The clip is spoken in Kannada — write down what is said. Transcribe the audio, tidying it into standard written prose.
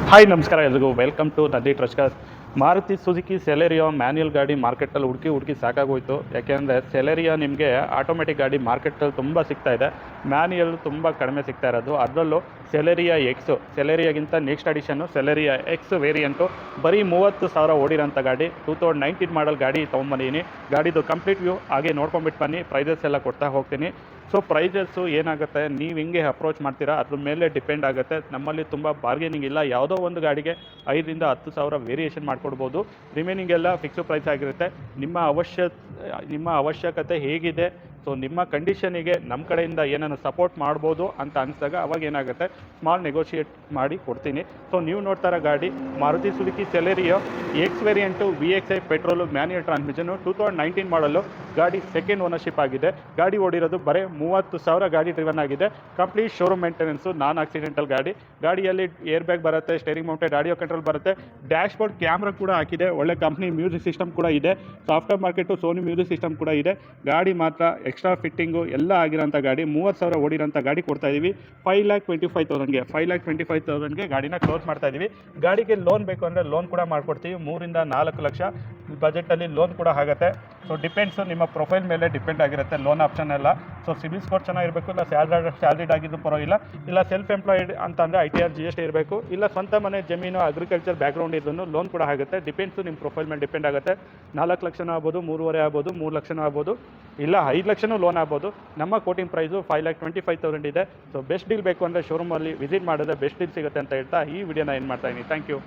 ಹಾಯ್ ನಮಸ್ಕಾರ ಎಲ್ರಿಗೂ ವೆಲ್ಕಮ್ ಟು ನಂದಿ ಟ್ರಸ್ಕರ್ಸ್. ಮಾರುತಿ ಸುಜುಕಿ ಸೆಲೆರಿಯೋ ಮ್ಯಾನ್ಯಲ್ ಗಾಡಿ ಮಾರ್ಕೆಟಲ್ಲಿ ಹುಡುಕಿ ಸಾಕಾಗೋಯ್ತು. ಯಾಕೆಂದರೆ ಸೆಲೆರಿಯೋ ನಿಮಗೆ ಆಟೋಮೆಟಿಕ್ ಗಾಡಿ ಮಾರ್ಕೆಟಲ್ಲಿ ತುಂಬ ಸಿಗ್ತಾ ಇದೆ, ಮ್ಯಾನ್ಯಲ್ ತುಂಬ ಕಡಿಮೆ ಸಿಗ್ತಾ ಇರೋದು. ಅದರಲ್ಲೂ ಸೆಲೆರಿಯಾ ಎಕ್ಸು, ಸೆಲೆರಿಯಾಗಿಂತ ನೆಕ್ಸ್ಟ್ ಅಡಿಷನ್ನು ಸೆಲೆರಿಯಾ ಎಕ್ಸ್ ವೇರಿಯಂಟು ಬರೀ 30,000 ಓಡಿರೋಂಥ ಗಾಡಿ. 2019 ಮಾಡಲ್ ಗಾಡಿ ತೊಗೊಂಬಂದಿದ್ದೀನಿ. ಗಾಡಿದು ಕಂಪ್ಲೀಟ್ ವ್ಯೂ ಹಾಗೆ ನೋಡ್ಕೊಂಬಿಟ್ಟು ಬನ್ನಿ, ಪ್ರೈಸಸ್ ಎಲ್ಲ ಕೊಡ್ತಾ ಹೋಗ್ತೀನಿ. ಸೊ ಪ್ರೈಸಸ್ಸು ಏನಾಗುತ್ತೆ, ನೀವು ಹಿಂಗೆ ಅಪ್ರೋಚ್ ಮಾಡ್ತೀರಾ ಅದ್ರ ಮೇಲೆ ಡಿಪೆಂಡ್ ಆಗುತ್ತೆ. ನಮ್ಮಲ್ಲಿ ತುಂಬ ಬಾರ್ಗೇನಿಂಗ್ ಇಲ್ಲ, ಯಾವುದೋ ಒಂದು ಗಾಡಿಗೆ 5,000 to 10,000 ವೇರಿಯೇಷನ್ ಮಾಡಿಕೊಡ್ಬೋದು. ರಿಮೈನಿಂಗ್ ಎಲ್ಲ ಫಿಕ್ಸು ಪ್ರೈಸ್ ಆಗಿರುತ್ತೆ. ನಿಮ್ಮ ಅವಶ್ಯಕತೆ ಹೇಗಿದೆ, ಸೊ ನಿಮ್ಮ ಕಂಡೀಷನಿಗೆ ನಮ್ಮ ಕಡೆಯಿಂದ ಏನನ್ನು ಸಪೋರ್ಟ್ ಮಾಡ್ಬೋದು ಅಂತ ಅನಿಸಿದಾಗ ಅವಾಗ ಏನಾಗುತ್ತೆ, ಸ್ಮಾಲ್ ನೆಗೋಷಿಯೇಟ್ ಮಾಡಿ ಕೊಡ್ತೀನಿ. ಸೊ ನೀವು ನೋಡ್ತಾ ಇರೋ ಗಾಡಿ Maruti Suzuki Celerio X variant VXI petrol manual transmission 2019 ಮಾಡಲು ಗಾಡಿ ಸೆಕೆಂಡ್ ಓನರ್ಶಿಪ್ ಆಗಿದೆ. ಗಾಡಿ ಓಡಿರೋದು ಬರೀ 30,000 ಗಾಡಿ ಡ್ರಿವನ್ ಆಗಿದೆ. Complete showroom maintenance, non accidental ಗಾಡಿ. ಗಾಡಿಯಲ್ಲಿ ಏರ್ ಬ್ಯಾಗ್ ಬರುತ್ತೆ, ಸ್ಟೇರಿಂಗ್ ಮೌಂಟೆಡ್ ಆಡಿಯೋ ಕಂಟ್ರೋಲ್ ಬರುತ್ತೆ, ಡ್ಯಾಶ್ ಬೋರ್ಡ್ ಕ್ಯಾಮ್ರಾ ಕೂಡ ಹಾಕಿದೆ, ಒಳ್ಳೆ ಕಂಪ್ನಿ ಮ್ಯೂಸಿಕ್ ಸಿಸ್ಟಮ್ ಕೂಡ ಇದೆ, software market Sony music system ಕೂಡ ಇದೆ. ಗಾಡಿ ಮಾತ್ರ ಎಕ್ಸ್ಟ್ರಾ ಫಿಟ್ಟಿಂಗು ಎಲ್ಲ ಆಗಿರೋಂಥ ಗಾಡಿ, 30,000 ಓಡಿರೋಂಥ ಗಾಡಿ ಕೊಡ್ತಾ ಇದ್ದೀವಿ 5,25,000ಗೆ. 5,25,000ಗೆ ಗಾಡಿನ ಕ್ಲೋಸ್ ಮಾಡ್ತಾ ಇದ್ದೀವಿ. ಗಾಡಿಗೆ ಲೋನ್ ಬೇಕು ಅಂದರೆ ಲೋನ್ ಕೂಡ ಮಾಡ್ಕೊಡ್ತೀವಿ. 3 to 4 ಲಕ್ಷ ಬಜೆಟಲ್ಲಿ ಲೋನ್ ಕೂಡ ಆಗುತ್ತೆ. ಸೊ ಡಿಪೆಂಡ್ಸು, ನಿಮ್ಮ ಪ್ರೊಫೈಲ್ ಮೇಲೆ ಡಿಪೆಂಡ್ ಆಗಿರುತ್ತೆ ಲೋನ್ ಆಪ್ಷನ್ ಎಲ್ಲ. ಸೊ ಸಿಬಿಲ್ ಸ್ಕೋರ್ ಚೆನ್ನಾಗಿರಬೇಕು, ಇಲ್ಲ ಸ್ಯಾಲ್ರಿಡ್ ಆಗಿದ್ದು ಪರವಾಗಿಲ್ಲ, ಇಲ್ಲ ಸೆಲ್ಫ್ ಎಂಪ್ಲಾಯ್ಡ್ ಅಂತಂದರೆ ITR GST ಇರಬೇಕು, ಇಲ್ಲ ಸ್ವಂತ ಮನೆ ಜಮೀನು ಅಗ್ರಿಕಲ್ಚರ್ ಬ್ಯಾಕ್ಗ್ರೌಂಡ್ ಇದನ್ನು ಲೋನ್ ಕೂಡ ಆಗುತ್ತೆ. ಡಿಪೆಂಡ್ಸು, ನಿಮ್ಮ ಪ್ರೊಫೈಲ್ ಮೇಲೆ ಡಿಪೆಂಡ್ ಆಗುತ್ತೆ. 4 ಲಕ್ಷನೂ ಆಗ್ಬೋದು, 3.5 ಆಗ್ಬೋದು, 3 ಲಕ್ಷನೂ ಆಗ್ಬೋದು, ಇಲ್ಲ 5 ಲಕ್ಷನೂ ಲೋನ್ ಆಗ್ಬೋದು. ನಮ್ಮ ಕೋಟಿಂಗ್ ಪ್ರೈಸು 5,25,000 ಇದೆ. ಸೊ ಬೆಸ್ಟ್ ಡೀಲ್ ಬೇಕು ಅಂದರೆ ಶೋರೂಮಲ್ಲಿ ವಿಸಿಟ್ ಮಾಡಿದ್ರೆ ಬೆಸ್ಟ್ ಡೀಲ್ ಸಿಗುತ್ತೆ ಅಂತ ಹೇಳ್ತಾ ಈ ವಿಡಿಯೋನ ಏನು ಮಾಡ್ತಾಯಿದ್ದೀನಿ. Thank you.